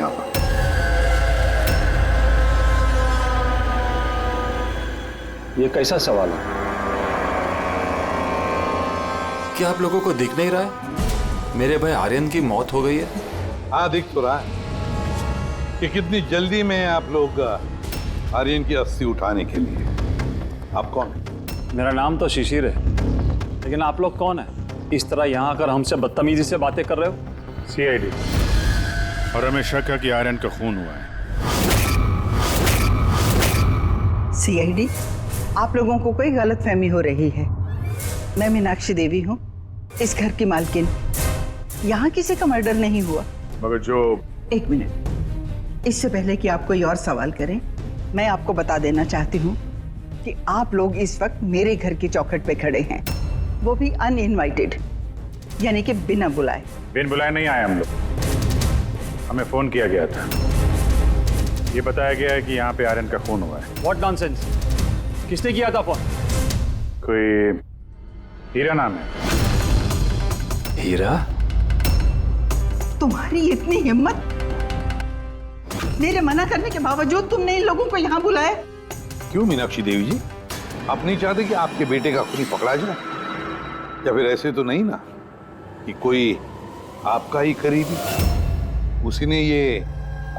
यहाँ पर? ये कैसा सवाल है? क्या आप लोगों को दिख नहीं रहा है मेरे भाई आर्यन की मौत हो गई है? हाँ, दिख तो रहा है कि कितनी जल्दी में आप लोग आर्यन की अस्थि उठाने के लिए। आप कौन है? मेरा नाम तो शिशिर है, लेकिन आप लोग कौन है? इस तरह यहाँ आकर हमसे बदतमीजी से बातें कर रहे हो? सीआईडी, और हमें शक है कि आर्यन का खून हुआ है। सीआईडी, आप लोगों को कोई गलतफहमी हो रही है। मैं मीनाक्षी देवी हूँ, इस घर की मालकिन। यहाँ किसी का मर्डर नहीं हुआ। मगर जो... एक मिनट, इससे पहले कि आप कोई और सवाल करें, मैं आपको बता देना चाहती हूँ कि आप लोग इस वक्त मेरे घर की चौखट पे खड़े हैं, वो भी अनइनवाइटेड, यानी कि बिना बुलाए। बिन बुलाए नहीं आए हम लोग, हमें फोन किया गया था। ये बताया गया है कि यहाँ पे आर्यन का खून हुआ है। What nonsense! किसने किया था फोन? कोई हीरा नाम है। हीरा? तुम्हारी इतनी हिम्मत! मेरे मना करने के बावजूद तुमने इन लोगों को यहाँ बुलाया? क्यों मीनाक्षी देवी जी, आप नहीं चाहते कि आपके बेटे का खूनी पकड़ा जाए? या फिर ऐसे तो नहीं ना कि कोई आपका ही करीबी, उसी ने ये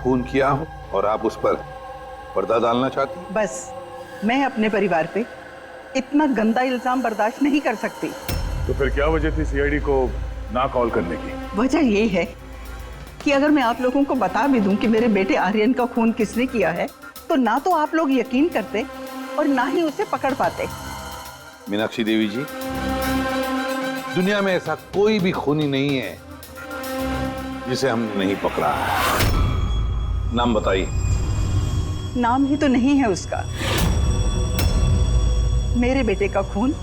खून किया हो और आप उस पर पर्दा डालना चाहती? बस, मैं अपने परिवार पे इतना गंदा इल्जाम बर्दाश्त नहीं कर सकती। तो फिर क्या वजह थी सीआईडी को ना कॉल करने की? वजह ये है कि अगर मैं आप लोगों को बता भी दूं कि मेरे बेटे आर्यन का खून किसने किया है, तो ना तो आप लोग यकीन करते और ना ही उसे पकड़ पाते। मीनाक्षी देवी जी, दुनिया में ऐसा कोई भी खूनी नहीं है जिसे हमने नहीं पकड़ा है। नाम बताइए। नाम ही तो नहीं है उसका। मेरे बेटे का खून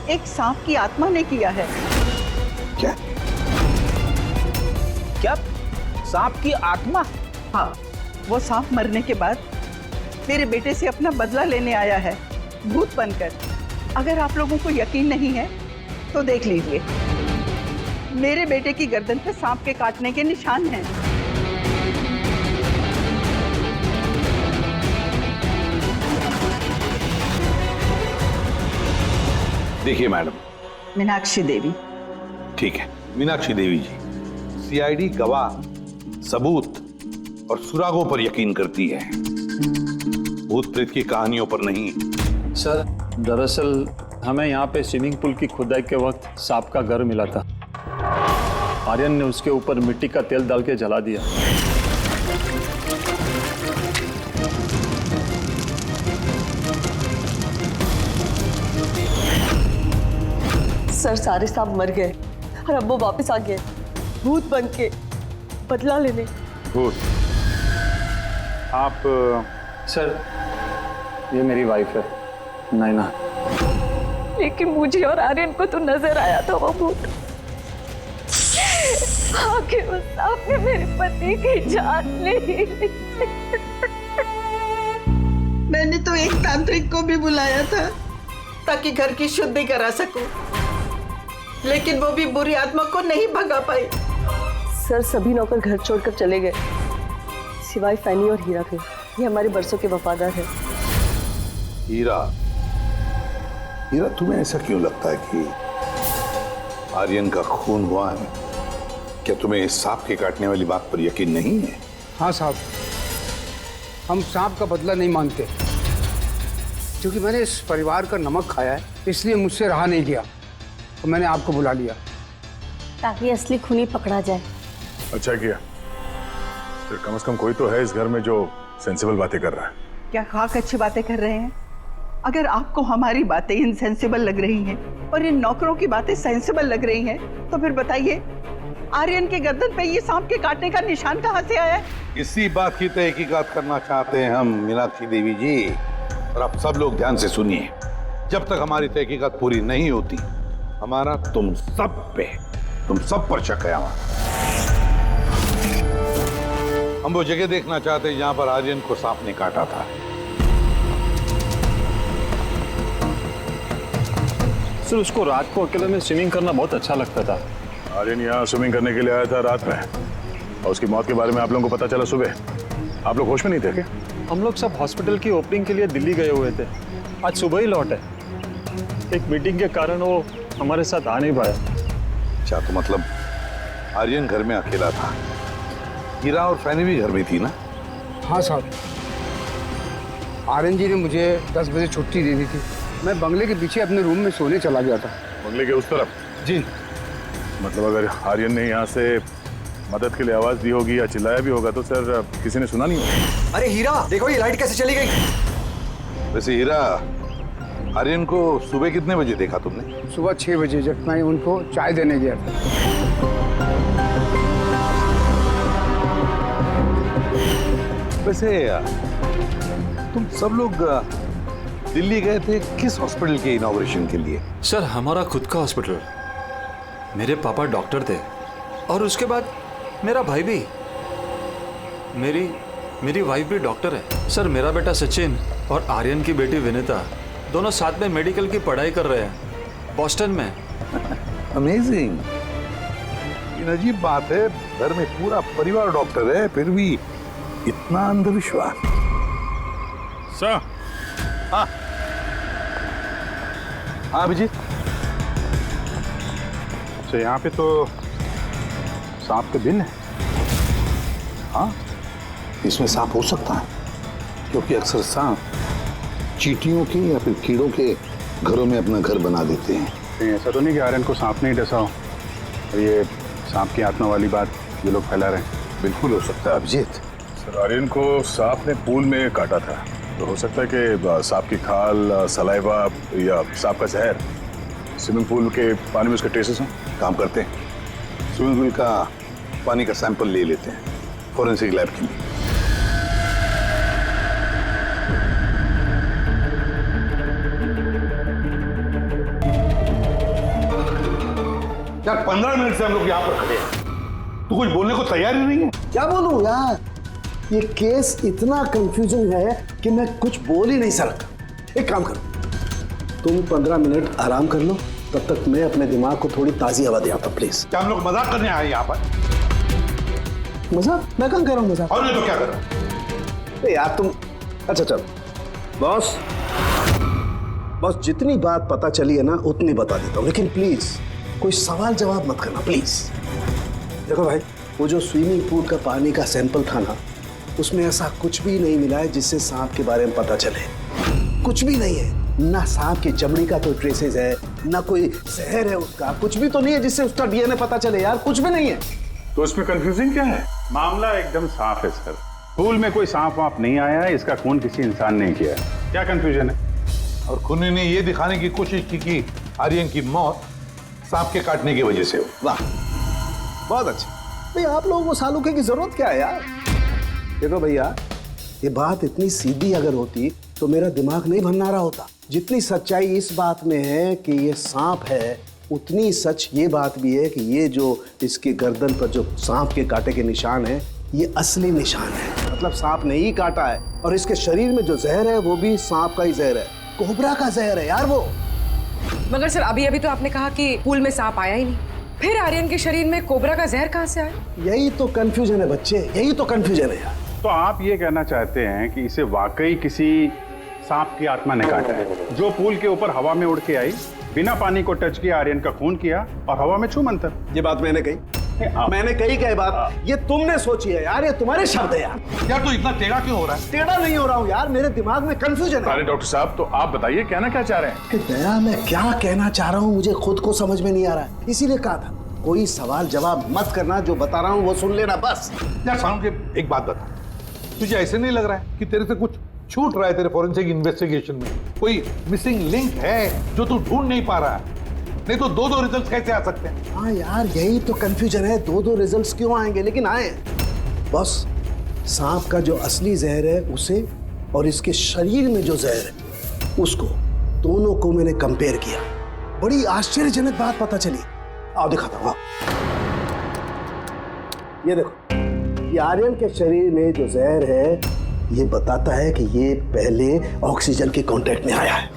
एक सांप की आत्मा ने किया है। क्या? क्या? सांप की आत्मा? हाँ, वो सांप मरने के बाद मेरे बेटे से अपना बदला लेने आया है, भूत बनकर। अगर आप लोगों को यकीन नहीं है तो देख लीजिए, मेरे बेटे की गर्दन पे सांप के काटने के निशान हैं। देखिए मैडम। मीनाक्षी देवी। ठीक है मीनाक्षी देवी जी, सीआईडी गवाह, सबूत और सुरागों पर यकीन करती है, भूत प्रेत की कहानियों पर नहीं। सर, दरअसल हमें यहाँ पे स्विमिंग पूल की खुदाई के वक्त सांप का घर मिला था। आर्यन ने उसके ऊपर मिट्टी का तेल डाल के जला दिया। सर, सारे सांप मर गए और अब वो वापस आ गए, भूत बन के बदला लेने। भूत? आप... सर, ये मेरी वाइफ है, नैना। लेकिन मुझे और आर्यन को तो नजर आया था वो भूत। आखिर उस सांप ने मेरे पति की जान ली। मैंने तो एक तांत्रिक को भी बुलाया था ताकि घर की शुद्धि करा सकूं, लेकिन वो भी बुरी आत्मा को नहीं भगा पाई। सर, सभी नौकर घर छोड़कर चले गए सिवाय फैनी और हीरा के। ये हमारे बरसों के वफादार है। हीरा, हीरा तुम्हें ऐसा क्यों लगता है कि आर्यन का खून हुआ है? क्या तुम्हें इस सांप के काटने वाली बात पर यकीन नहीं है? हाँ साहब, हम सांप का बदला नहीं मानते, क्योंकि मैंने इस परिवार का नमक खाया है, इसलिए मुझसे रहा नहीं गया तो मैंने आपको बुला लिया ताकि असली खूनी पकड़ा जाए। अच्छा किया, फिर कम से कम कोई तो है इस घर में जो सेंसिबल बातें कर रहा है। क्या खाक अच्छी बातें कर रहे हैं? अगर आपको हमारी बातें इनसेंसिबल लग रही हैं और इन नौकरों की बातें सेंसिबल लग रही हैं, तो फिर बताइए, आर्यन के गर्दन पे ये सांप के काटने का निशान कहाँ से आया? इसी बात की तहकीकात करना चाहते हैं हम मीनाक्षी देवी जी। और आप सब लोग ध्यान से सुनिए, जब तक हमारी तहकीकात पूरी नहीं होती, हमारा तुम सब पर शक है। हम वो जगह देखना चाहते हैं जहां पर आर्यन को सांप ने काटा था। सर, उसको रात को अकेले में स्विमिंग करना बहुत अच्छा लगता था। आर्यन यहाँ स्विमिंग करने के लिए आया था रात में, और उसकी मौत के बारे में आप लोगों को पता चला सुबह। आप लोग होश में नहीं थे क्या? हम लोग सब हॉस्पिटल की ओपनिंग के लिए दिल्ली गए हुए थे, आज सुबह ही लौटे। एक मीटिंग के कारण वो हमारे साथ आ नहीं पाया। अच्छा, तो मतलब आर्यन घर में अकेला था, हीरा और फैनी भी घर में थी ना? हाँ साहब, आर्यन जी ने मुझे 10 बजे छुट्टी दे दी थी। मैं बंगले के पीछे अपने रूम में सोने चला गया था। बंगले के उस तरफ? जी। मतलब अगर आर्यन ने यहाँ से मदद के लिए आवाज दी होगी या चिल्लाया भी होगा तो सर किसी ने सुना नहीं होगा। अरे हीरा, देखो ये लाइट कैसे चली गई। वैसे हीरा, आर्यन को सुबह कितने बजे देखा तुमने? सुबह 6 बजे, जब मैं उनको चाय देने गया था। वैसे तुम सब लोग दिल्ली गए थे किस हॉस्पिटल के इनॉग्रेशन के लिए? सर हमारा खुद का हॉस्पिटल। मेरे पापा डॉक्टर थे और उसके बाद मेरा भाई भी। मेरी वाइफ भी डॉक्टर है। सर मेरा बेटा सचिन और आर्यन की बेटी विनीता दोनों साथ में मेडिकल की पढ़ाई कर रहे हैं बॉस्टन में। अमेजिंग। ये अजीब बात है, घर में पूरा परिवार डॉक्टर है, फिर भी इतना अंधविश्वास। सर। हाँ हाँ अभिजीत। अच्छा, यहाँ पे तो सांप के दिन है। हाँ, इसमें सांप हो सकता है, क्योंकि अक्सर सांप चींटियों के या फिर कीड़ों के घरों में अपना घर बना देते हैं। कहीं ऐसा तो नहीं कि आर्यन को सांप नहीं डसा हो और ये सांप की आत्मा वाली बात ये लोग फैला रहे हैं? बिल्कुल हो सकता है अभिजीत। सर आर्यन को सांप ने पूल में काटा था, तो हो सकता है कि सांप की खाल, सलाइवा या सांप का जहर स्विमिंग पूल के पानी में उसके ट्रेसेस हों। काम करते हैं, स्विमिंग पूल का पानी का सैंपल ले लेते हैं फॉरेंसिक लैब के लिए। यार 15 मिनट से हम लोग यहाँ पर खड़े हैं, तो कुछ बोलने को तैयार ही नहीं है। क्या बोलूं यार, ये केस इतना कंफ्यूजिंग है कि मैं कुछ बोल ही नहीं सकता। एक काम करो, तुम 15 मिनट आराम कर लो, तब तक मैं अपने दिमाग को थोड़ी ताजी हवा दे आता हूं, प्लीज। क्या हम लोग मजाक करने आए यहाँ पर? मजाक? मैं कहाँ कर रहा हूँ मजाक? और नहीं तो क्या कर रहा है? यार तुम, अच्छा चलो बॉस, जितनी बात पता चली है ना उतनी बता देता हूँ, लेकिन प्लीज कोई सवाल जवाब मत करना प्लीज। देखो भाई, वो जो स्विमिंग पूल का पानी का सैंपल था ना, उसमें ऐसा कुछ भी नहीं मिला है जिससे सांप के बारे में पता चले। कुछ भी नहीं है, ना सांप की चमड़ी का कोई ट्रेसेस है, ना कोई जहर है उसका, कुछ भी तो नहीं है जिससे उसका डीएनए पता चले यार, कुछ भी नहीं है। तो इसमें कंफ्यूजिंग क्या है? मामला एकदम साफ है सर। पूल में कोई सांप वाप नहीं आया है, इसका खून किसी इंसान ने किया है। क्या कंफ्यूजन है? और खूनी ने ये दिखाने की कोशिश की कि आर्यन की मौत सांप के काटने की वजह से हो। वाह, बहुत अच्छा। भाई आप लोगों को सालूके की जरूरत क्या है यार? देखो भैया, ये बात इतनी सीधी अगर होती तो मेरा दिमाग नहीं भन्नारा होता। जितनी सच्चाई इस बात में है कि ये सांप है, उतनी सच ये बात भी है कि ये जो इसके गर्दन पर जो सांप के कांटे के निशान है, ये असली निशान है। मतलब सांप ने ही काटा है, और इसके शरीर में जो जहर है वो भी सांप का ही जहर है, कोबरा का जहर है यार वो। मगर सर अभी तो आपने कहा कि पूल में सांप आया ही नहीं, फिर आर्यन के शरीर में कोबरा का जहर कहाँ से आया? यही तो कंफ्यूजन है बच्चे, यही तो कंफ्यूजन है यार। तो आप ये कहना चाहते हैं कि इसे वाकई किसी सांप की आत्मा ने काटा है, जो पूल के ऊपर हवा में उड़ के आई, बिना पानी को टच किया, आर्यन का खून किया और हवा में छू मंतर। ये बात मैंने कही? मैंने कही क्या बात? ये तुमने सोची है यार, ये तुम्हारे शब्द है यार। यार तो इतना टेढ़ा क्यों हो रहा है? टेढ़ा नहीं हो रहा हूँ यार, मेरे दिमाग में कंफ्यूजन है। अरे डॉक्टर साहब, तो आप बताइए कहना क्या चाह रहे हैं? कि दया, मैं क्या कहना चाह रहा हूँ मुझे खुद को समझ में नहीं आ रहा है, इसीलिए कहा था कोई सवाल जवाब मत करना, जो बता रहा हूँ वो सुन लेना बस। यार साउंड के एक बात बता, तुझे ऐसे नहीं लग रहा है कि तेरे से कुछ छूट रहा है तेरे फॉरेंसिक इन्वेस्टिगेशन में? कोई मिसिंग लिंक है जो तू ढूंढ नहीं पा रहा है? नहीं तो दो रिजल्ट्स कैसे आ सकते हैं? हाँ यार, यही तो कंफ्यूजन है, दो रिजल्ट्स क्यों आएंगे? लेकिन आए बॉस। सांप का जो असली जहर है उसे, और इसके शरीर में जो जहर है उसको, दोनों को मैंने कंपेयर किया। बड़ी आश्चर्यजनक बात पता चली। आओ दिखाता हूँ। ये देखो, ये आर्यन के शरीर में जो जहर है ये बताता है कि ये पहले ऑक्सीजन के कांटेक्ट में आया है।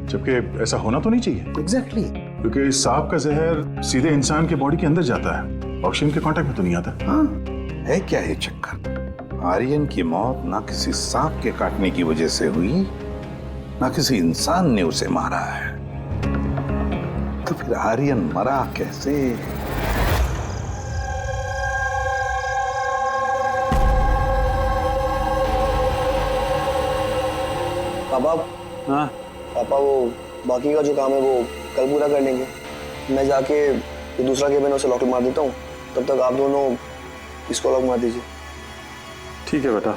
जबकि ऐसा होना तो नहीं चाहिए। एग्जैक्टली। क्योंकि सांप का जहर सीधे इंसान के बॉडी के अंदर जाता है, ऑक्सीजन के कांटेक्ट में तो नहीं आता। हाँ, है क्या ये चक्कर? आर्यन की मौत ना किसी सांप के काटने की वजह से हुई, ना किसी इंसान ने उसे मारा है। तो फिर आर्यन मरा कैसे? पापा, हाँ पापा वो बाकी का जो काम है वो कल पूरा कर लेंगे। मैं जाके जो दूसरा केबिन है उसे लॉक मार देता हूँ, तब तक आप दोनों इसको लॉक मार दीजिए। ठीक है बेटा।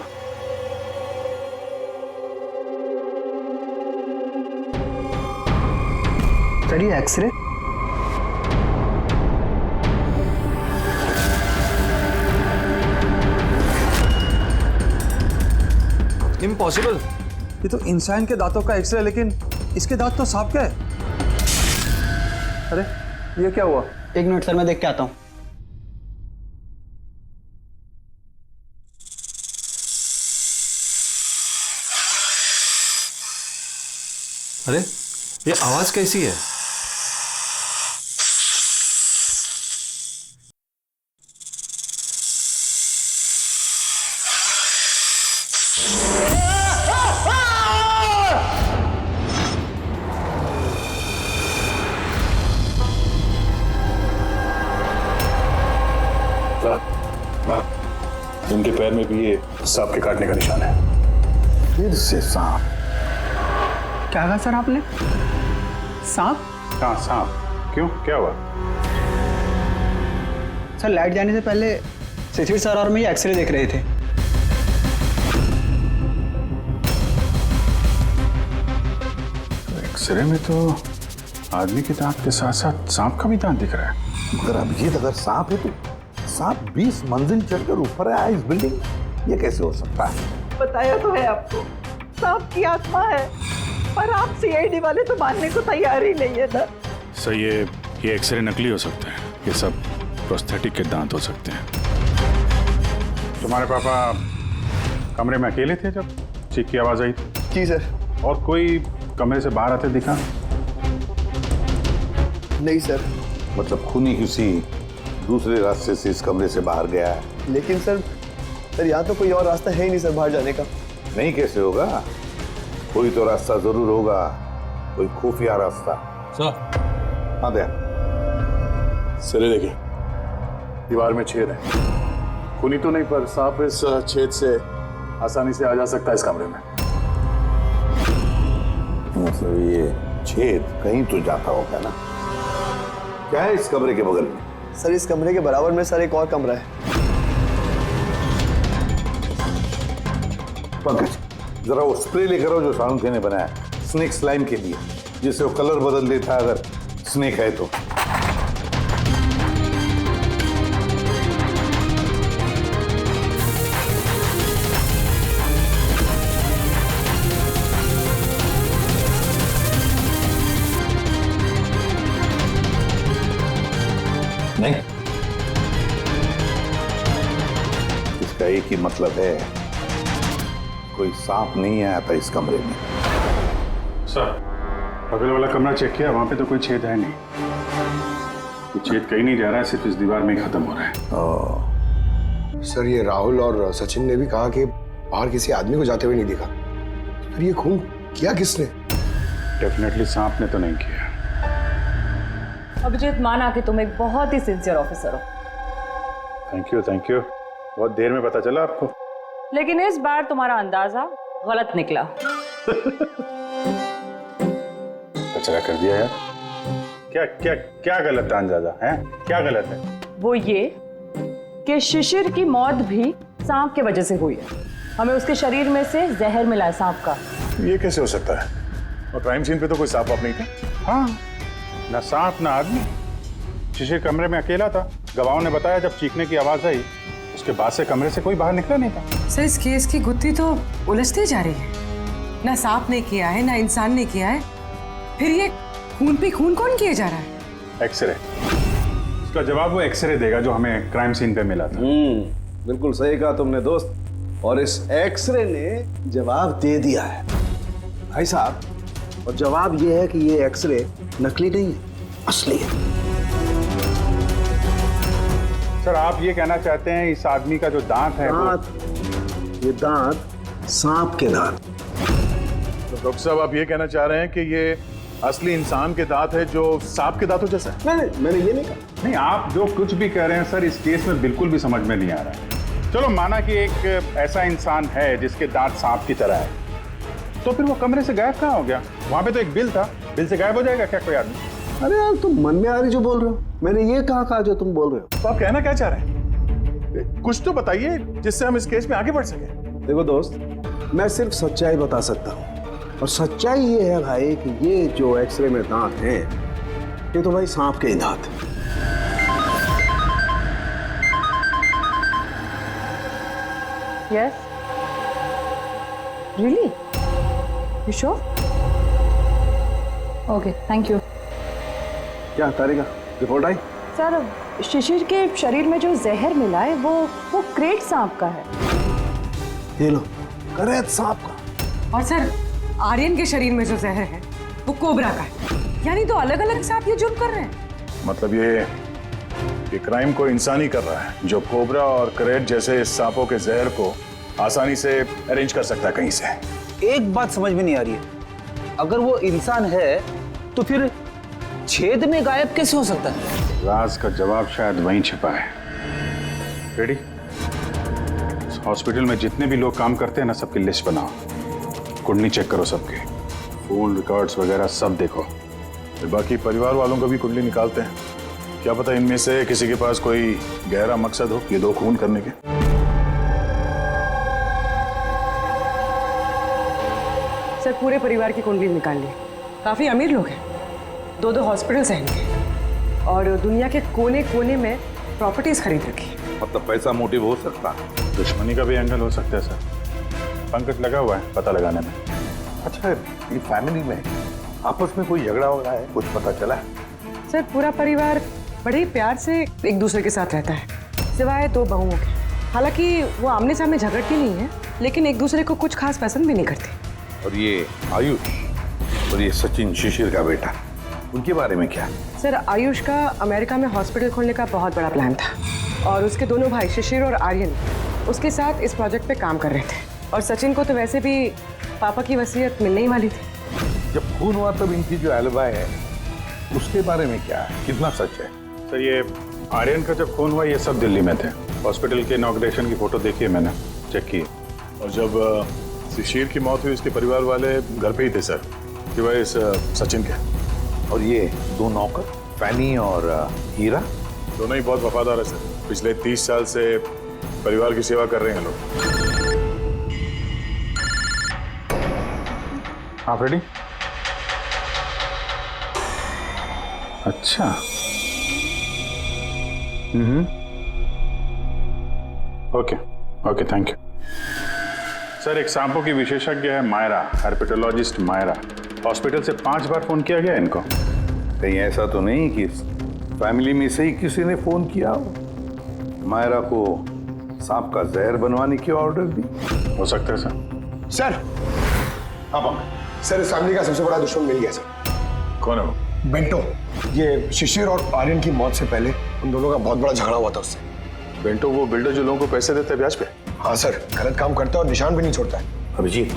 सर ये एक्सरे इम्पॉसिबल। ये तो इंसान के दांतों का एक्सरे, लेकिन इसके दांत तो सांप के है। अरे ये क्या हुआ? एक मिनट सर, मैं देख के आता हूँ। अरे ये आवाज कैसी है? इनके पैर में भी ये सांप के काटने का निशान है। फिर से सांप? क्या कहा सर आपने? सांप? हाँ सांप। क्यों, क्या हुआ? सर लाइट जाने से पहले शिशिर सर और मैं ये एक्सरे देख रहे थे। तो एक्सरे में तो आदमी के दांत के साथ साथ सांप का भी दांत दिख रहा है। मगर अभिजीत, अगर सांप है तो सांप 20 मंजिल चढ़कर ऊपर आया इस बिल्डिंग, ये कैसे हो सकता है? बताया तो है आपको, सांप की आत्मा है, पर आप सीआईडी वाले तो मानने को तैयार ही नहीं है ना। सर ये एक्सरे नकली हो सकते हैं, ये सब प्रोस्थेटिक के दांत हो सकते हैं। तुम्हारे पापा कमरे में अकेले थे जब चीख की आवाज आई थी? जी सर। और कोई कमरे से बाहर आते दिखा? नहीं सर। मतलब खूनी किसी दूसरे रास्ते से इस कमरे से बाहर गया है? लेकिन सर यहाँ तो कोई और रास्ता है ही नहीं सर बाहर जाने का। नहीं कैसे होगा? कोई तो रास्ता जरूर होगा, कोई खुफिया रास्ता। सर। हाँ दया। सर देखिए, दीवार में छेद है। खूनी तो नहीं, पर सांप इस छेद से आसानी से आ जा सकता है इस कमरे में। मतलब ये छेद कहीं तो जाता होगा ना? क्या है इस कमरे के बगल में? सर इस कमरे के बराबर में सर एक और कमरा है। पंकज, जरा वो स्प्रे लेकर आओ जो शाहरुख ने बनाया स्नेक स्लाइम के लिए, जिससे वो कलर बदल देता है अगर स्नेक है तो। नहीं, इसका एक ही मतलब है, कोई सांप नहीं आया था इस कमरे में। सर बगल वाला कमरा चेक किया, वहां पे तो कोई छेद है नहीं। ये छेद कहीं नहीं जा रहा है, सिर्फ इस दीवार में ही खत्म हो रहा है। सर ये राहुल और सचिन ने भी कहा कि बाहर किसी आदमी को जाते हुए नहीं दिखा। फिर ये खून किया किसने? डेफिनेटली सांप ने तो नहीं किया। अभिजीत, माना कि तुम एक बहुत ही सिंसियर ऑफिसर हो। Thank you thank you. बहुत देर में पता चला आपको। लेकिन इस बार तुम्हारा अंदाजा गलत निकला। कचरा कर दिया यार। क्या क्या क्या गलत अंदाजा है? क्या गलत है? वो ये कि शिशिर की मौत भी सांप के वजह से हुई है। हमें उसके शरीर में से जहर मिला है सांप का। ये कैसे हो सकता है? और क्राइम सीन पे तो कोई सांप नहीं था। हाँ, ना सांप ना आदमी। शिशिर कमरे में अकेला था। गवाहों ने बताया जब चीखने की आवाज आई उसके बाद से कमरे से कोई बाहर निकला नहीं था। सर इस केस की गुत्थी तो उलझती जा रही है। ना सांप ने किया है, ना इंसान ने किया है, फिर ये खून पे खून कौन किया जा रहा है? एक्सरे। इसका जवाब वो एक्सरे देगा जो हमें क्राइम सीन पे मिला था। बिल्कुल सही कहा तुमने दोस्त। और इस एक्सरे ने जवाब दे दिया है भाई साहब। और जवाब ये है कि ये एक्सरे नकली नहीं है, असली है। सर आप ये कहना चाहते हैं इस आदमी का जो दांत है ये दांत सांप के दांत। तो डॉक्टर साहब आप ये कहना चाह रहे हैं कि ये असली इंसान के दांत है जो सांप के दांतों जैसा है? नहीं, मैंने ये नहीं कहा। नहीं, आप जो कुछ भी कह रहे हैं सर इस केस में बिल्कुल भी समझ में नहीं आ रहा है। चलो माना कि एक ऐसा इंसान है जिसके दांत सांप की तरह है, तो फिर वो कमरे से गायब कहाँ हो गया? वहां पे तो एक बिल था, बिल से गायब हो जाएगा क्या कोई आदमी? अरे यार तुम मन में आ रही जो बोल रहे हो, मैंने ये कहा जो तुम बोल रहे हो। तो आप कहना क्या चाह रहे हैं? कुछ तो बताइए जिससे हम इस केस में आगे बढ़ सके। देखो दोस्त, मैं सिर्फ सच्चाई बता सकता हूँ, और सच्चाई ये है भाई कि ये जो एक्सरे में दांत हैं, ये तो भाई सांप के ही दांत हैं। Yes. Really? You sure? Okay, thank you. क्या तारिका, रिपोर्ट आई? सर, शिशिर के शरीर में जो जहर मिला है वो क्रेट सांप का है। ये लो, क्रेट सांप का। और सर आर्यन के शरीर में जो जहर है वो कोबरा का है। यानी तो अलग अलग सांप ये जुर्म कर रहे हैं। मतलब ये क्राइम को इंसान ही कर रहा है जो कोबरा और क्रेट जैसे सांपों के जहर को आसानी से अरेंज कर सकता है कहीं से। एक बात समझ में नहीं आ रही है, अगर वो इंसान है तो फिर छेद में गायब कैसे हो सकता है? राज का जवाब शायद वहीं छिपा है। रेडी? हॉस्पिटल में जितने भी लोग काम करते हैं ना, सबकी लिस्ट बनाओ, कुंडली चेक करो सबके, फोन रिकॉर्ड्स वगैरह सब देखो, फिर बाकी परिवार वालों का भी कुंडली निकालते हैं। क्या पता इनमें से किसी के पास कोई गहरा मकसद हो ये दो खून करने के। सर पूरे परिवार की कुंडली निकाल ली। काफी अमीर लोग हैं, दो हॉस्पिटल्स हैं इनके, और दुनिया के कोने कोने में प्रॉपर्टीज खरीद रखी। मतलब पैसा मोटिव हो सकता है? दुश्मनी का भी एंगल हो सकता है सर। पंकज लगा हुआ है पता लगाने में। अच्छा, ये फैमिली में आपस में कोई झगड़ा हो रहा है, कुछ पता चला है? सर पूरा परिवार बड़े प्यार से एक दूसरे के साथ रहता है, सिवाय दो बहुओं के। हालांकि वो आमने सामने झगड़ती नहीं है, लेकिन एक दूसरे को कुछ खास पसंद भी नहीं करती। और ये आयुष और ये सचिन शिशिर का बेटा, उनके बारे में क्या? सर आयुष का अमेरिका में हॉस्पिटल खोलने का बहुत बड़ा प्लान था, और उसके दोनों भाई शिशिर और आर्यन उसके साथ इस प्रोजेक्ट पे काम कर रहे थे। और सचिन को तो वैसे भी पापा की वसीयत मिलने ही वाली थी। जब खून हुआ तब इनकी जो एलिबाई है उसके बारे में क्या है, कितना सच है? सर ये आर्यन का जब खून हुआ ये सब दिल्ली में थे। हॉस्पिटल के इनॉग्रेशन की फोटो देखी है मैंने, चेक की। और जब शिशिर की मौत हुई उसके परिवार वाले घर पे ही थे सर, सिवाय इस सचिन के। और ये दो नौकर, फैनी और हीरा, दोनों ही बहुत वफादार है सर। पिछले 30 साल से परिवार की सेवा कर रहे हैं लोग। आप रेडी? अच्छा। Okay thank you sir. एक सांपों की विशेषज्ञ है मायरा, हर्पेटोलॉजिस्ट मायरा। हॉस्पिटल से 5 बार फोन किया गया इनको। कहीं ऐसा तो नहीं कि फैमिली में से ही किसी ने फोन किया हो, मायरा को सांप का जहर बनवाने की ऑर्डर दी? हो सकता है सर। सर अब सर इस फैमिली का सबसे बड़ा दुश्मन मिल गया सर। कौन है वो? बेंटो। ये शिशिर और आर्यन की मौत से पहले उन दोनों का बहुत बड़ा झगड़ा हुआ था उससे। बेंटो वो बिल्डर जो लोगों को पैसे देते हैं ब्याज पे? हाँ सर, गलत काम करता है और निशान भी नहीं छोड़ता है। अभिजीत,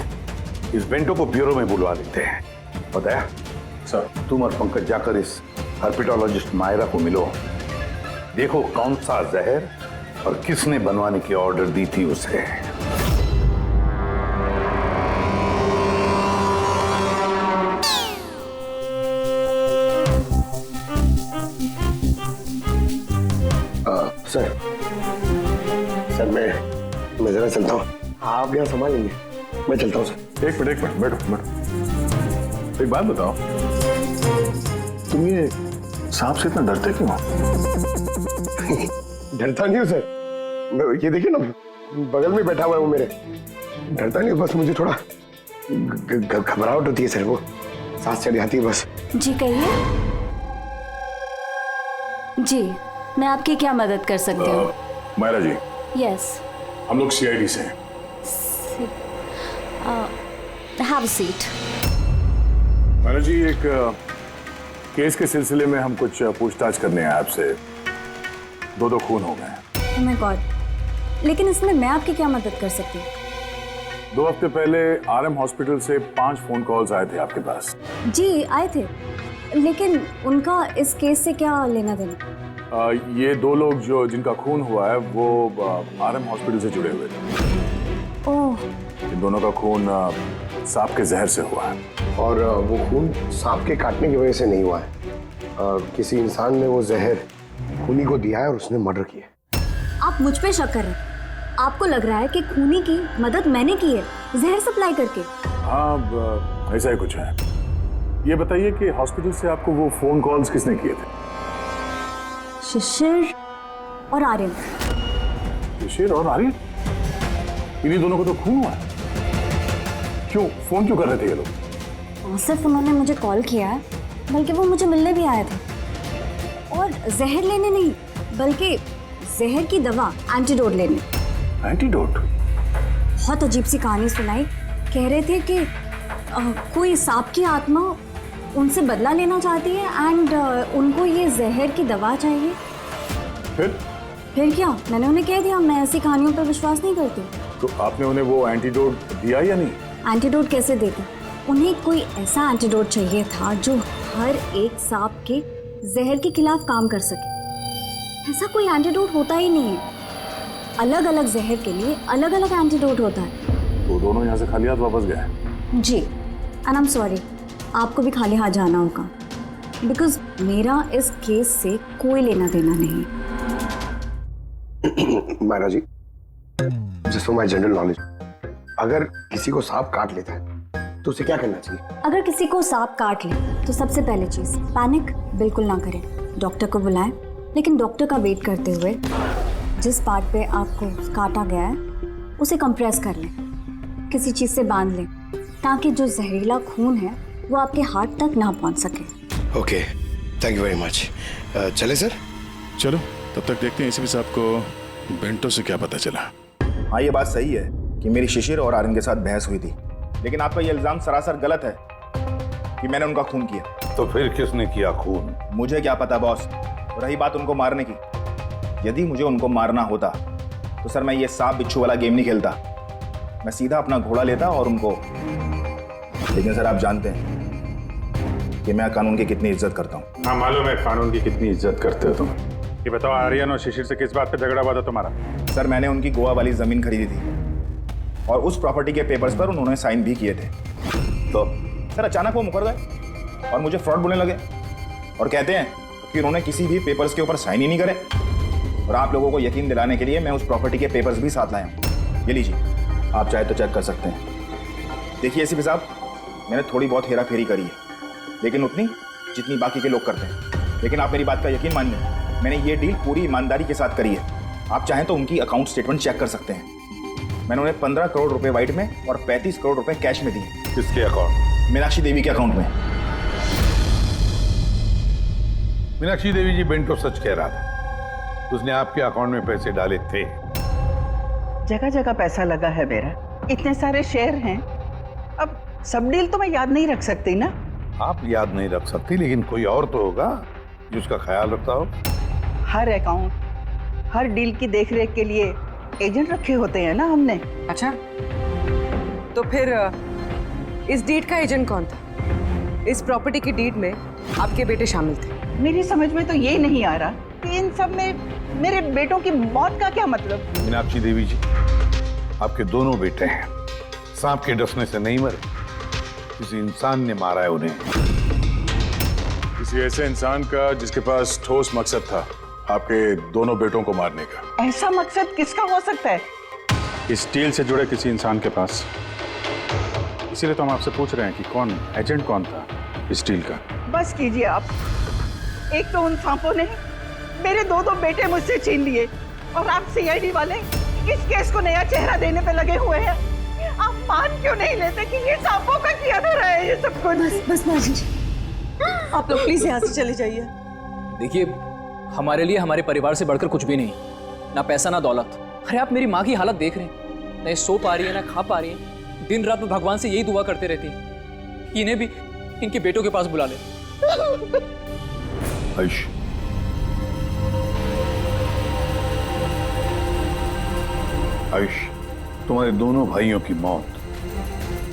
इस बेंटो को ब्यूरो में बुलवा लेते हैं। बताया सर। तुम और पंकज जाकर इस हर्पेटोलॉजिस्ट मायरा को मिलो, देखो कौन सा जहर और किसने बनवाने की ऑर्डर दी थी उसे। सर मैं जरा चलता हूँ, आप यहाँ संभाल लेंगे, मैं चलता हूँ सर। एक मिनट बैठो। एक बात बताओ, तुम ये सांप से इतना डरते क्यों? डरता नहीं हूँ सर, ये देखिए ना बगल में बैठा हुआ है वो मेरे। डरता नहीं, बस मुझे थोड़ा घबराहट होती है सर, वो सांस चढ़ जाती है बस। जी कहिए। जी मैं आपकी क्या मदद कर सकती हूँ? मायरा जी। यस। हम लोग सीआईडी से हैं। Have a seat. Myra ji, एक केस के सिलसिले में हम कुछ पूछताछ करने हैं आपसे। 2 खून हो गए हैं। ओह माय गॉड, लेकिन इसमें मैं आपकी क्या मदद कर सकती हूँ? 2 हफ्ते पहले आरएम हॉस्पिटल से 5 फोन कॉल्स आए थे आपके पास। जी आए थे, लेकिन उनका इस केस से क्या लेना देना? ये 2 लोग जो जिनका खून हुआ है वो आरएम हॉस्पिटल से जुड़े हुए थे। ओह, इन दोनों का खून सांप के जहर से हुआ है। और वो खून सांप के काटने की वजह से नहीं हुआ है। किसी इंसान ने वो जहर खूनी को दिया है और उसने मर्डर किया। आप मुझ पे शक कर रहे हैं? आपको लग रहा है कि खूनी की मदद मैंने की है जहर सप्लाई करके? हाँ, ऐसा ही कुछ है। ये बताइए कि हॉस्पिटल से आपको वो फोन कॉल्स किसने किए थे? शिशिर और आर्यन। शिशिर और आर्यन? इन्हीं दोनों को तो खून हुआ है। क्यों फोन क्यों कर रहे थे ये लोग? सिर्फ उन्होंने मुझे कॉल किया है, बल्कि वो मुझे मिलने भी आए थे। और जहर लेने नहीं, बल्कि जहर की दवा एंटीडोट लेने। एंटीडोट? बहुत अजीब सी कहानी सुनाई। कह रहे थे कि कोई सांप की आत्मा उनसे बदला लेना चाहती है एंड उनको ये जहर की दवा चाहिए। फिर क्या? मैंने उन्हें कह दिया मैं ऐसी कहानियों पर विश्वास नहीं करती। तो आपने उन्हें वो एंटीडोट दिया या नहीं? एंटीडोट कैसे देते? उन्हें कोई ऐसा एंटीडोट चाहिए था जो हर एक सांप के जहर के खिलाफ काम कर सके। ऐसा कोई एंटीडोट होता ही नहीं है। अलग अलग जहर के लिए अलग अलग एंटीडोट होता है। तो दोनों यहाँ से खाली हाथ वापस गए? जी, एंड आई एम सॉरी, आपको भी खाली हाथ जाना होगा, बिकॉज मेरा इस केस से कोई लेना देना नहीं। Myra ji, just for my general knowledge, अगर किसी को सांप काट लेता है तो उसे क्या करना चाहिए? अगर किसी को सांप काट ले तो सबसे पहले चीज पैनिक बिल्कुल ना करें। डॉक्टर को बुलाएं, लेकिन डॉक्टर का वेट करते हुए जिस पार्ट पे आपको काटा गया है उसे कंप्रेस कर लें, किसी चीज से बांध लें, ताकि जो जहरीला खून है वो आपके हार्ट तक ना पहुंच सके। Okay, thank you very much. चले सर? चलो, तब तक देखते हैं एसीपी साहब को बेंटो से क्या पता चला। हाँ, ये बात सही है कि मेरी शिशिर और आर्यन के साथ बहस हुई थी, लेकिन आपका ये इल्जाम सरासर गलत है कि मैंने उनका खून किया। तो फिर किसने किया खून? मुझे क्या पता बॉस। रही बात उनको मारने की, यदि मुझे उनको मारना होता तो सर मैं ये सांप बिच्छू वाला गेम नहीं खेलता, मैं सीधा अपना घोड़ा लेता और उनको। लेकिन सर आप जानते हैं कि मैं कानून की कितनी इज्जत करता हूँ। हाँ मालूम है कानून की कितनी इज्जत करते हो तुम। ये बताओ, आर्यन और शिशिर से किस बात पे झगड़ा हुआ था तुम्हारा? सर मैंने उनकी गोवा वाली जमीन खरीदी थी और उस प्रॉपर्टी के पेपर्स पर उन्होंने साइन भी किए थे। तो सर अचानक वो मुकर गए और मुझे फ्रॉड बोलने लगे और कहते हैं कि उन्होंने किसी भी पेपर्स के ऊपर साइन ही नहीं करे। और आप लोगों को यकीन दिलाने के लिए मैं उस प्रॉपर्टी के पेपर्स भी साथ लाया हूँ। ये लीजिए, आप चाहे तो चेक कर सकते हैं। देखिए एसीपी साहब, मैंने थोड़ी बहुत हेरा फेरी करी है, लेकिन उतनी जितनी बाकी के लोग करते हैं। लेकिन आप मेरी बात का यकीन मानिए, मैंने ये डील पूरी ईमानदारी के साथ करी है। आप चाहें तो उनकी अकाउंट स्टेटमेंट चेक कर सकते हैं। मैंने उन्हें 15 करोड़ रुपए व्हाइट में और 35 करोड़ रुपए कैश में दिए। किसके अकाउंट? मीनाक्षी देवी के अकाउंट में। मीनाक्षी देवी जी, बेंटो सच कह रहा था, उसने आपके अकाउंट में पैसे डाले थे। जगह जगह पैसा लगा है मेरा, इतने सारे शेयर हैं। अब सब डील तो मैं याद नहीं रख सकती ना। आप याद नहीं रख सकती, लेकिन कोई और तो होगा जो उसका ख्याल रखता हो। हर अकाउंट, हर डील की देखरेख के लिए एजेंट रखे होते हैं ना हमने। अच्छा, तो फिर इस डीड का एजेंट कौन था? इस प्रॉपर्टी की डीड में आपके बेटे शामिल थे। मेरी समझ में तो ये नहीं आ रहा कि इन सब में मेरे बेटों की मौत का क्या मतलब। मीनाक्षी देवी जी, आपके दोनों बेटे हैं, सांप के डसने से नहीं मरे, किसी इंसान ने मारा है उन्हें। किसी ऐसे इंसान का जिसके पास ठोस मकसद था आपके दोनों बेटों को मारने का। ऐसा मकसद किसका हो सकता है? इस डील से जुड़े किसी इंसान के पास। इसीलिए तो हम आपसे पूछ रहे हैं कि कौन एजेंट कौन था इस डील का। बस कीजिए आप। एक तो उन सांपों ने मेरे दो बेटे मुझसे छीन लिए, और आप सीआईडी वाले इस केस को नया चेहरा देने पे लगे हुए हैं। आप मान क्यों नहीं लेते कि ये सांपों का किया धरा है ये सब कुछ? बस माजी जी, आप लोग प्लीज यहाँ से चले जाइए। देखिए, हमारे लिए हमारे परिवार से बढ़कर कुछ भी नहीं, ना पैसा ना दौलत। अरे आप मेरी माँ की हालत देख रहे हैं, ना सो पा रही है ना खा पा रही है। दिन रात में भगवान से यही दुआ करते रहती है, इन्हें भी इनके बेटों के पास बुला ले। आयुष, तुम्हारे दोनों भाइयों की मौत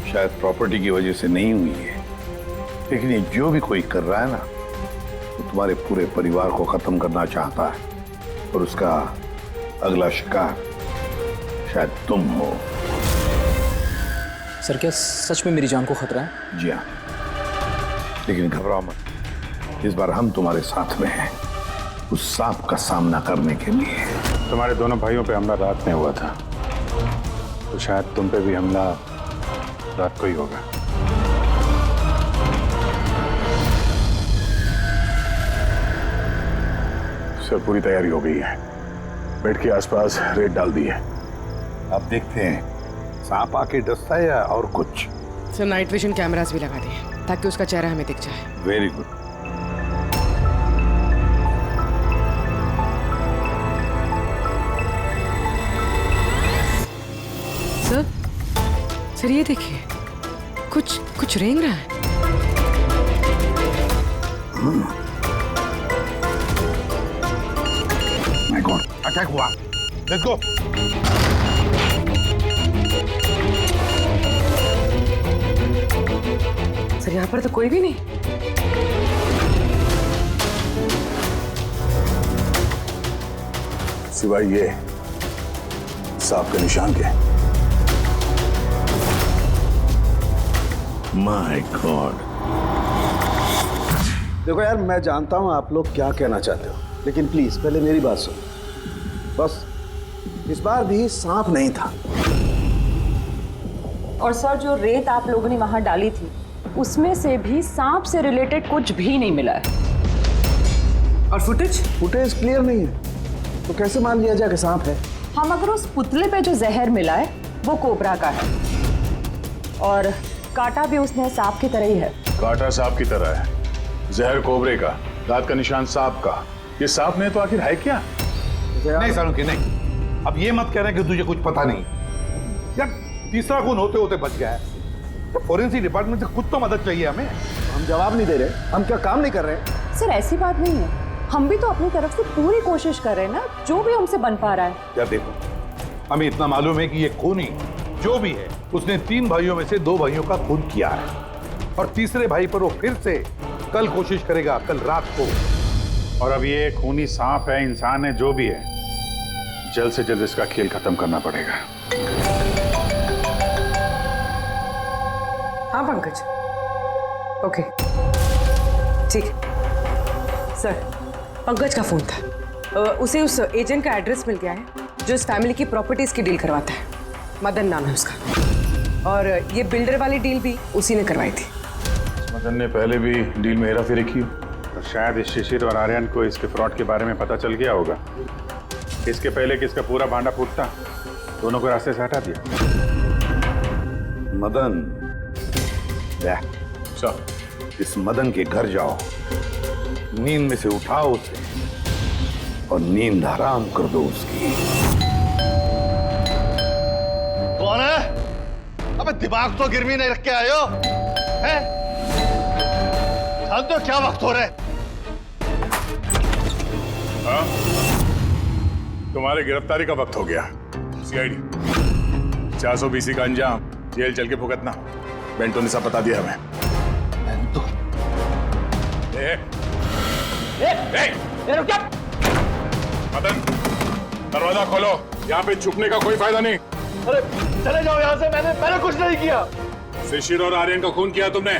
शायद प्रॉपर्टी की वजह से नहीं हुई है, लेकिन ये जो भी कोई कर रहा है ना, वो तुम्हारे पूरे परिवार को खत्म करना चाहता है और उसका अगला शिकार शायद तुम हो। सर क्या सच में मेरी जान को खतरा है? जी हाँ, लेकिन घबराओ मत, इस बार हम तुम्हारे साथ में हैं उस सांप का सामना करने के लिए। तुम्हारे दोनों भाइयों पे हमला रात में हुआ था, तो शायद तुम पे भी हमला रात को ही होगा। सर पूरी तैयारी हो गई है, बेड के आसपास रेत डाल दी है। अब देखते हैं सांप आके डसता है या और कुछ। सर नाइट विजन कैमरास भी लगा दिए ताकि उसका चेहरा हमें दिख जाए। Very good. सर ये देखिए, कुछ रेंग रहा है। माय गॉड, अटैक हुआ। Let's go. सर यहाँ पर तो कोई भी नहीं। सिवाय ये सांप के निशान के। My God. देखो यार, मैं जानता हूं आप लोग क्या कहना चाहते हो, लेकिन प्लीज पहले मेरी बात सुनो। बस इस बार भी सांप नहीं था। और सर जो रेत आप लोगों ने वहां डाली थी उसमें से भी सांप से रिलेटेड कुछ भी नहीं मिला है। और फुटेज क्लियर नहीं है, तो कैसे मान लिया जाए कि सांप है? हम अगर उस पुतले पे जो जहर मिला है वो कोबरा का है, और कांटा भी उसने सांप की तरह ही है। कांटा सांप की तरह है, जहर कोबरे का, दांत का निशान सांप का। ये सांप ने तो आखिर है क्या? नहीं सालुंकी नहीं, अब ये मत कहना कि तुझे कुछ पता नहीं। यार तीसरा खून होते होते बच गया है, तो फॉरेंसिक डिपार्टमेंट से कुछ तो मदद चाहिए हमें। हम जवाब नहीं दे रहे, हम क्या काम नहीं कर रहे? सर ऐसी बात नहीं है, हम भी तो अपनी तरफ से पूरी कोशिश कर रहे हैं ना, जो भी हमसे बन पा रहा है। यार देखो, हमें इतना मालूम है कि ये खूनी जो भी है उसने 3 भाइयों में से 2 भाइयों का खून किया है, और तीसरे भाई पर वो फिर से कल कोशिश करेगा, कल रात को। और अब ये खूनी सांप है, इंसान है, जो भी है, जल्द से जल्द इसका खेल खत्म करना पड़ेगा। हाँ पंकज, ओके ठीक। सर पंकज का फोन था, उसे उस एजेंट का एड्रेस मिल गया है जो इस फैमिली की प्रॉपर्टीज की डील करवाता है। मदन नाम है उसका, और ये बिल्डर वाली डील भी उसी ने करवाई थी। मदन ने पहले भी डील में हेरा फेरी की, और शायद इस शिशिर और आर्यन को इसके फ्रॉड के बारे में पता चल गया होगा। इसके पहले कि इसका पूरा भांडा फूटता, दोनों को रास्ते से हटा दिया। मदन, इस मदन के घर जाओ, नींद में से उठाओ उसे और नींद हराम कर दो उसकी। कौन है? अबे दिमाग तो गिरवी नहीं रख के आए हो, हैं? जानते हो क्या वक्त हो रहा है? हाँ? तुम्हारे गिरफ्तारी का वक्त हो गया। सीआईडी 420 का अंजाम, जेल चल के भुगतना। बेंटो ने सब बता दिया हमें। बेंटो? रुक जा! मदन, दरवाजा खोलो, यहाँ पे छुपने का कोई फायदा नहीं। अरे चले जाओ यहाँ से, मैंने कुछ नहीं किया। शिशिर और आर्यन का खून किया तुमने,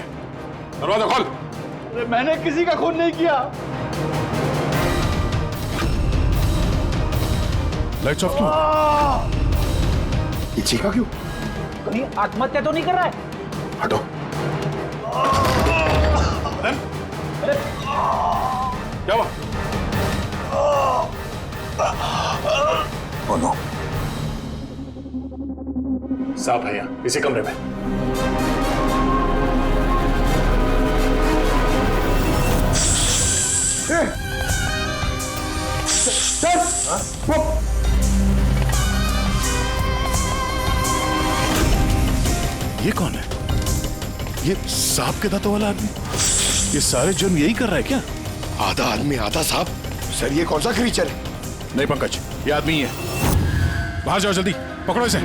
दरवाजा खोल। अरे मैंने किसी का खून नहीं किया। लाइट्स ऑफ क्यों? ये चीखा क्यों? कहीं आत्महत्या तो नहीं कर रहा है? हटो। क्या हुआ? नो, सांप है यहाँ, इसी कमरे में। ये कौन है? ये सांप के दांतों वाला आदमी? ये सारे जुर्म यही कर रहा है क्या? आधा आदमी आधा सांप। सर ये कौन सा क्रीचर है? नहीं पंकज, ये आदमी ही है। बाहर जाओ जल्दी, पकड़ो इसे।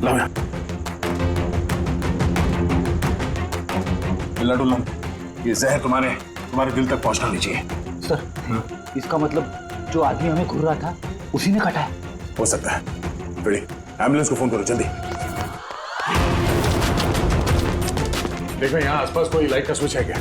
लाओ यहाँ। लड्डू ये जहर तुम्हारे दिल तक पहुंचना नहीं चाहिए। सर, इसका मतलब जो आदमी हमें घूर रहा था उसी ने काटा है। हो सकता है। बड़ी एम्बुलेंस को फोन करो जल्दी। देखो यहाँ आसपास कोई लाइट का स्विच है क्या?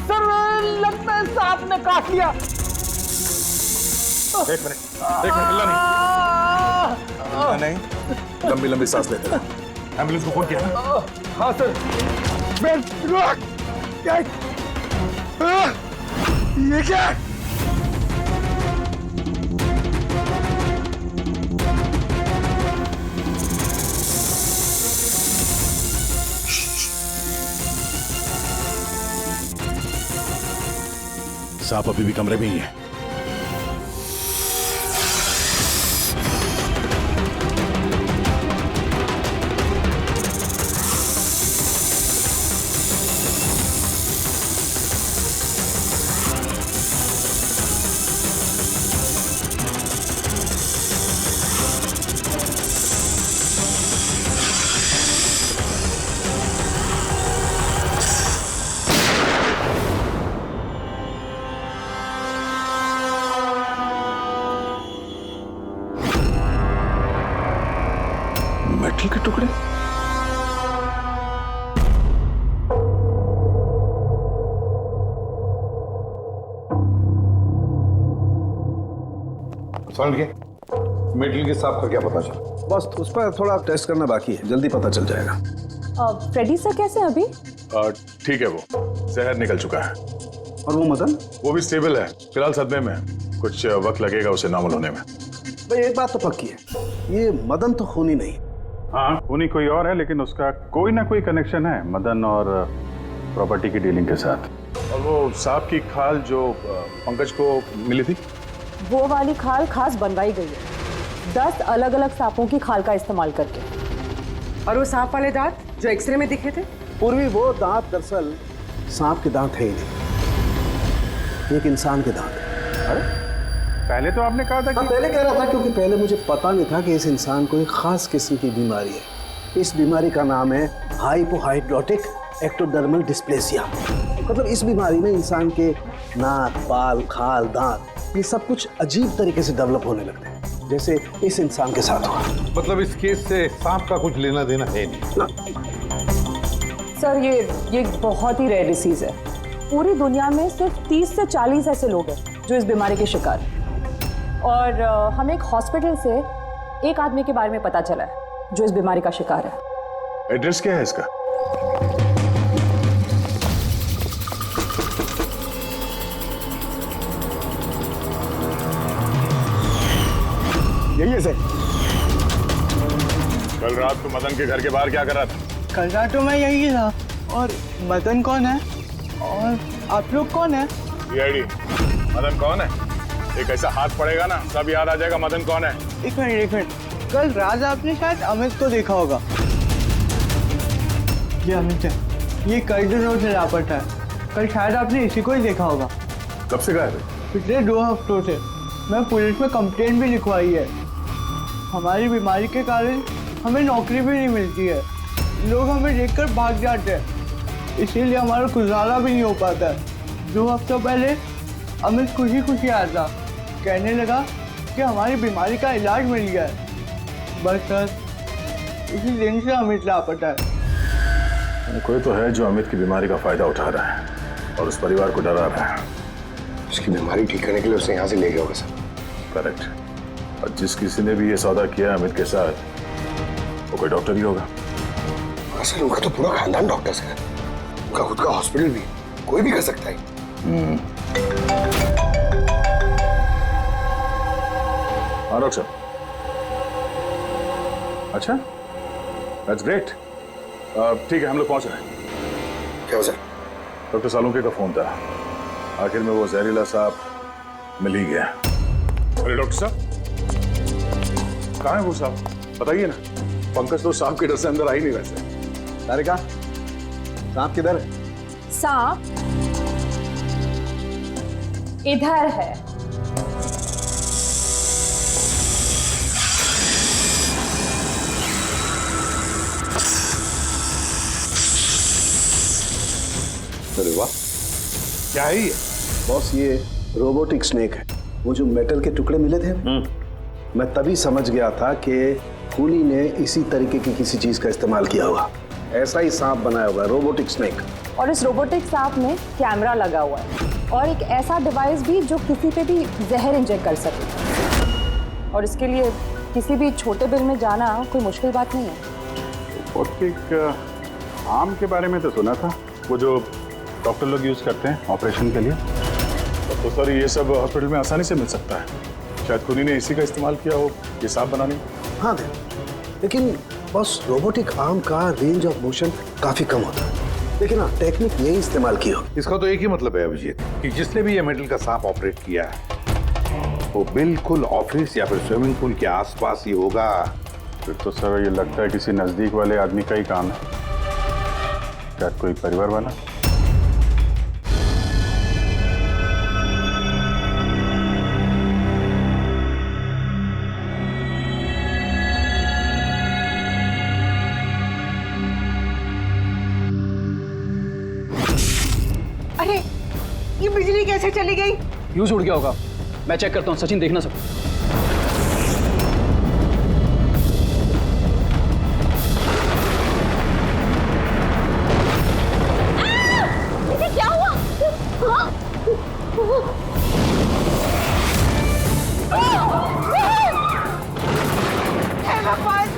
सर लगता है सांप ने काट लिया। एक मिनट हिलना नहीं। लंबी लंबी सांस लेते रहो। एम्बुलेंस को फोन किया ना? हाँ सर। ये क्या? सांप अभी भी कमरे में ही है। मेटल के टुकड़े। समझ गए? मेटल के सांप का क्या पता चला? बस उस पर थोड़ा टेस्ट करना बाकी है, जल्दी पता चल जाएगा। फ्रेडी सर कैसे हैं अभी? ठीक है, वो जहर निकल चुका है। और वो मदन? वो भी स्टेबल है, फिलहाल सदमे में है। कुछ वक्त लगेगा उसे नॉर्मल होने में। भाई एक बात तो पक्की है, ये मदन तो खूनी नहीं। हाँ, खूनी कोई और है, लेकिन उसका कोई ना कोई कनेक्शन है मदन और प्रॉपर्टी की डीलिंग के साथ। और वो सांप की खाल जो पंकज को मिली थी, वो वाली खाल खास बनवाई गई है 10 अलग अलग सांपों की खाल का इस्तेमाल करके। और वो सांप वाले दांत जो एक्सरे में दिखे थे? पूर्वी वो दांत दरअसल सांप के दांत है ही नहीं, एक इंसान के दांत है। अरे पहले तो आपने कहा था कि... पहले कह रहा था क्योंकि पहले मुझे पता नहीं था कि इस इंसान को एक खास किस्म की बीमारी है। इस बीमारी का नाम है हाइपोहाइड्रोटिक एक्टोडर्मल डिस्प्लेसिया। मतलब इस बीमारी में इंसान के नाक, बाल, खाल, दांत ये सब कुछ अजीब तरीके से डेवलप होने लगते हैं, जैसे इस इंसान के साथ हुआ। मतलब इस केस से सांप का कुछ लेना देना है नहीं? सर ये बहुत ही रेयर डिसीज है। पूरी दुनिया में सिर्फ 30 से 40 ऐसे लोग हैं जो इस बीमारी के शिकार हैं। और हमें एक हॉस्पिटल से एक आदमी के बारे में पता चला है जो इस बीमारी का शिकार है। एड्रेस क्या है इसका? यही है सर। कल रात को मदन के घर के बाहर क्या कर रहा था? कल रात तो मैं यही था। और मदन कौन है? और आप लोग कौन है? मदन कौन है? एक ऐसा हाथ पड़ेगा ना, सब याद आ जाएगा मदन कौन है। एक मिनट, कल रात आपने शायद अमित को देखा होगा। ये अमित है, ये कई दिनों से लापता है। कल शायद आपने इसी को ही देखा होगा। कब से गायब है? पिछले 2 हफ्तों से। मैं पुलिस में कंप्लेंट भी लिखवाई है। हमारी बीमारी के कारण हमें नौकरी भी नहीं मिलती है, लोग हमें देखकर भाग जाते हैं, इसीलिए हमारा गुजारा भी नहीं हो पाता है। 2 हफ्तों पहले अमित खुशी आया था, कहने लगा कि हमारी बीमारी का इलाज मिल गया है। बस सर उसी दिन से अमित लापता है। कोई तो है जो अमित की बीमारी का फायदा उठा रहा है और उस परिवार को डरा रहा है। उसकी बीमारी ठीक करने के लिए उसे यहाँ से ले गया होगा सर। करेक्ट। और जिस किसी ने भी ये सौदा किया अमित के साथ, वो कोई डॉक्टर ही होगा। हाँ सर, उनका तो पूरा खानदान डॉक्टर है, उनका खुद का हॉस्पिटल भी, कोई भी कर सकता है। हाँ डॉक्टर। अच्छा, दैट्स ग्रेट। ठीक है, हम लोग पहुंच रहे हैं। क्या सर? डॉक्टर सालुंके का फोन था। आखिर में वो जहरीला सांप मिल ही गया। अरे डॉक्टर साहब, कहाँ है वो सांप? बताइए ना। पंकज तो सांप के डर से अंदर आ ही नहीं रहे। तारिका, सांप किधर है? सांप इधर है। अरे वाह, क्या है ये? बॉस, ये रोबोटिक स्नेक है। वो जो मेटल के टुकड़े मिले थे, मैं तभी समझ गया था कि कूली ने इसी तरीके की किसी चीज का इस्तेमाल किया होगा। ऐसा ही सांप बनाया होगा, रोबोटिक स्नेक। और इस रोबोटिक सांप में कैमरा लगा हुआ है और एक ऐसा डिवाइस भी जो किसी पे भी जहर इंजेक्ट कर सके। और इसके लिए किसी भी छोटे बिल में जाना कोई मुश्किल बात नहीं है। रोबोटिक आर्म के बारे में तो सुना था, वो जो डॉक्टर लोग यूज करते हैं ऑपरेशन के लिए। तो सर ये सब हॉस्पिटल में आसानी से मिल सकता है। शायद कूली ने इसी का इस्तेमाल किया हो ये सांप बनाने। हाँ दे, लेकिन बस रोबोटिक आर्म का रेंज ऑफ मोशन काफी कम होता है। लेकिन हाँ, टेक्निक यही इस्तेमाल की हो। इसका तो एक ही मतलब है अभिजीत कि जिसने भी ये मेटल का सांप ऑपरेट किया है वो बिल्कुल ऑफिस या फिर स्विमिंग पूल के आसपास ही होगा। फिर तो सर ये लगता है किसी नजदीक वाले आदमी का ही काम है। क्या कोई परिवार वाला? अरे, ये बिजली कैसे चली गई? फ्यूज उड़ गया होगा। मैं चेक करता हूँ। सचिन, देखना सब। क्या हुआ? हे भगवान,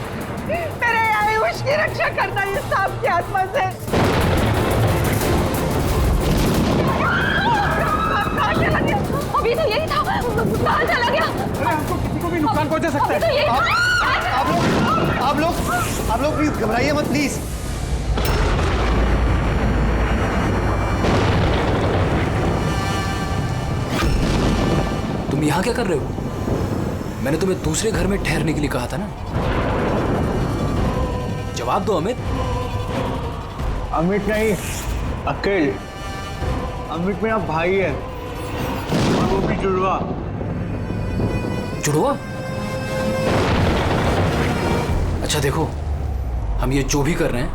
मेरे आयुष की रक्षा करना ये सांप की आत्मा से। अभी तो यही था, कहाँ चला गया? अरे हमको किसी को भी नुकसान पहुंचा सकता है। तो यही था। आप लोग प्लीज घबराइए मत प्लीज। तुम यहाँ क्या कर रहे हो? मैंने तुम्हें दूसरे घर में ठहरने के लिए कहा था ना। जवाब दो अमित। अमित नहीं, अकेल। अमित मेरा भाई है और वो भी जुड़वा। जुड़वा? अच्छा देखो, हम ये जो भी कर रहे हैं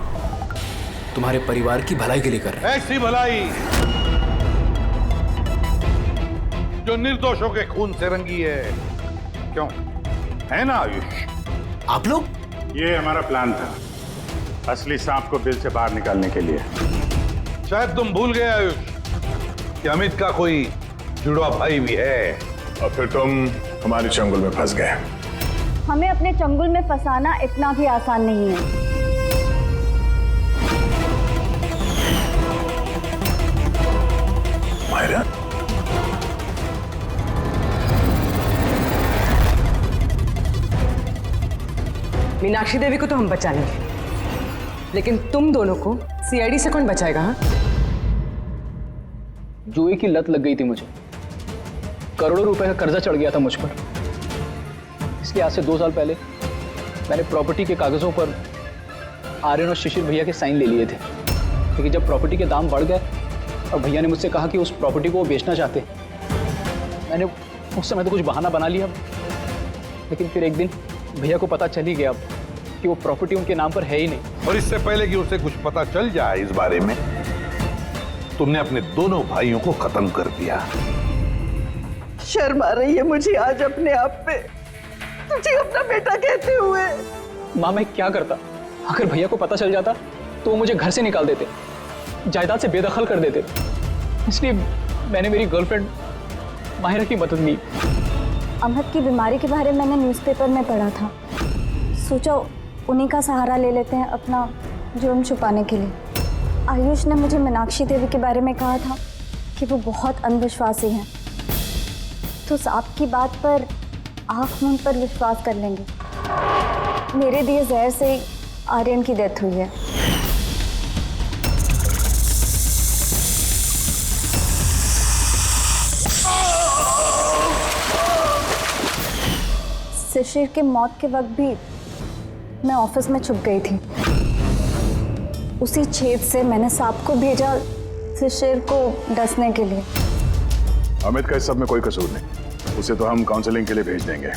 तुम्हारे परिवार की भलाई के लिए कर रहे हैं। ऐसी भलाई जो निर्दोषों के खून से रंगी है। क्यों, है ना आयुष? आप लोग? ये हमारा प्लान था, असली सांप को बिल से बाहर निकालने के लिए। शायद तुम भूल गए आयुष कि अमित का कोई जुड़वा भाई भी है। और फिर तुम हमारे चंगुल में फंस गए। हमें अपने चंगुल में फंसाना इतना भी आसान नहीं है। मायरा, मीनाक्षी देवी को तो हम बचा लेंगे, लेकिन तुम दोनों को सीआईडी से कौन बचाएगा? हाँ, जुए की लत लग गई थी मुझे। करोड़ों रुपए का कर्जा चढ़ गया था मुझ पर। इसलिए आज से 2 साल पहले मैंने प्रॉपर्टी के कागजों पर आर्यन और शिशिर भैया के साइन ले लिए थे। लेकिन जब प्रॉपर्टी के दाम बढ़ गए और भैया ने मुझसे कहा कि उस प्रॉपर्टी को वो बेचना चाहते, मैंने उस समय तो कुछ बहाना बना लिया। लेकिन फिर एक दिन भैया को पता चल ही गया कि वो प्रॉपर्टी उनके नाम पर है ही नहीं। और इससे पहले कि उसे कुछ पता चल जाए इस बारे में, तुमने अपने दोनों भाइयों को खत्म कर दिया। शर्म आ रही है मुझे आज अपने आप पे, तुझे अपना बेटा कहते हुए। माँ, मैं क्या करता? अगर भैया को पता चल जाता तो वो मुझे घर से निकाल देते, जायदाद से बेदखल कर देते। इसलिए मैंने मेरी गर्लफ्रेंड माहिरा की मदद ली। अमित की बीमारी के बारे में मैंने न्यूज़पेपर में पढ़ा था, सोचा उन्हीं का सहारा ले लेते हैं अपना जुर्म छुपाने के लिए। आयुष ने मुझे मीनाक्षी देवी के बारे में कहा था कि वो बहुत अंधविश्वासी हैं, तो सांप की बात पर आँख मूंद पर विश्वास कर लेंगे। मेरे दिए जहर से आर्यन की डेथ हुई है। शिशिर की मौत के वक्त भी मैं ऑफिस में छुप गई थी। उसी छेद से मैंने सांप को भेजा शिशिर को डसने के लिए। अमित का इस सब में कोई कसूर नहीं, उसे तो हम काउंसलिंग के लिए भेज देंगे,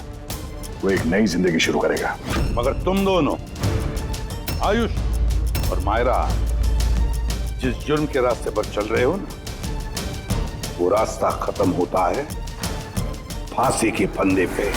वो एक नई जिंदगी शुरू करेगा। मगर तुम दोनों आयुष और मायरा जिस जुर्म के रास्ते पर चल रहे हो ना, वो रास्ता खत्म होता है फांसी के फंदे पे।